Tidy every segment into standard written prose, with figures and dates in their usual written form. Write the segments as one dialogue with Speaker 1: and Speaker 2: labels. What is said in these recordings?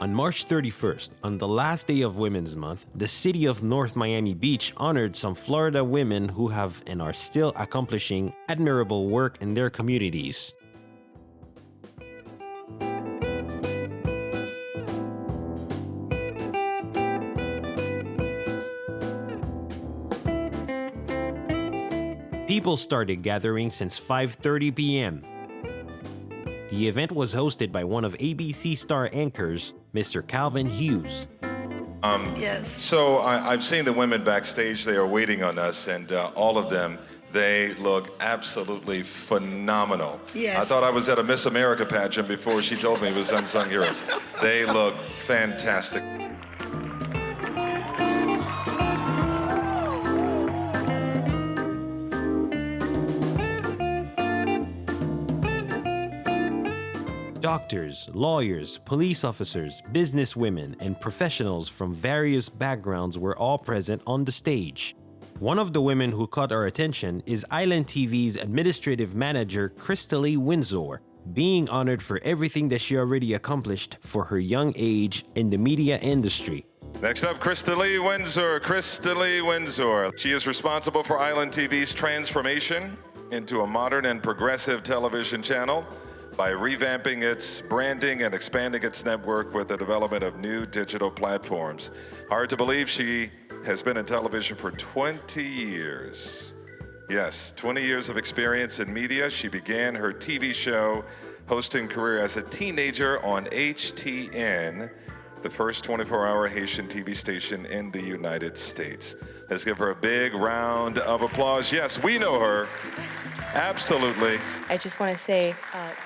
Speaker 1: On March 31st, on the last day of Women's Month, the city of North Miami Beach honored some Florida women who have and are still accomplishing admirable work in their communities. People started gathering since 5:30 p.m. The event was hosted by one of ABC Star anchors, Mr. Calvin Hughes.
Speaker 2: Yes.
Speaker 3: So I've seen the women backstage. They are waiting on us, and all of them, they look absolutely phenomenal.
Speaker 2: Yes.
Speaker 3: I thought I was at a Miss America pageant before she told me it was Unsung Heroes. They look fantastic.
Speaker 1: Doctors, lawyers, police officers, businesswomen, and professionals from various backgrounds were all present on the stage. One of the women who caught our attention is Island TV's administrative manager, Christalie Windsor, being honored for everything that she already accomplished for her young age in the media industry.
Speaker 3: Next up, Christalie Windsor. Christalie Windsor. She is responsible for Island TV's transformation into a modern and progressive television channel by revamping its branding and expanding its network with the development of new digital platforms. Hard to believe she has been in television for 20 years. Yes, 20 years of experience in media. She began her TV show hosting career as a teenager on HTN, the first 24-hour Haitian TV station in the United States. Let's give her a big round of applause. Yes, we know her. Absolutely.
Speaker 4: I just want to say,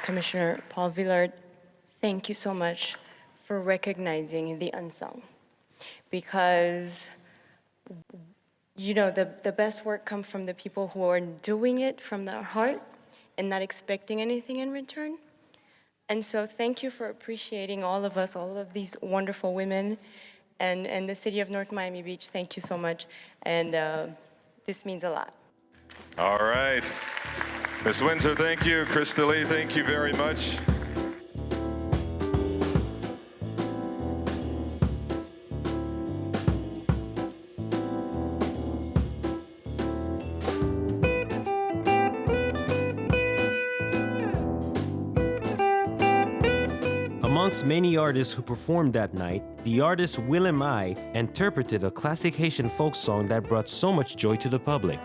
Speaker 4: Commissioner Paule Villard, thank you so much for recognizing the unsung. Because, you know, the best work comes from the people who are doing it from their heart and not expecting anything in return. And so thank you for appreciating all of us, all of these wonderful women, and the city of North Miami Beach. Thank you so much. And this means a lot.
Speaker 3: All right. Ms. Windsor, thank you. Christalie, thank you very much.
Speaker 1: Amongst many artists who performed that night, the artist Willem I interpreted a classic Haitian folk song that brought so much joy to the public.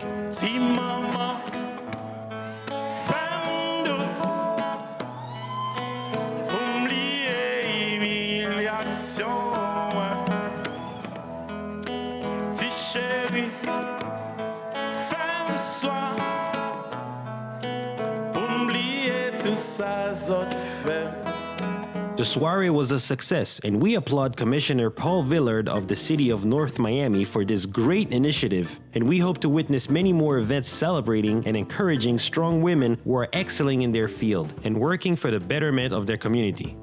Speaker 1: The soiree was a success, and we applaud Commissioner Paule Villard of the City of North Miami for this great initiative, and we hope to witness many more events celebrating and encouraging strong women who are excelling in their field and working for the betterment of their community.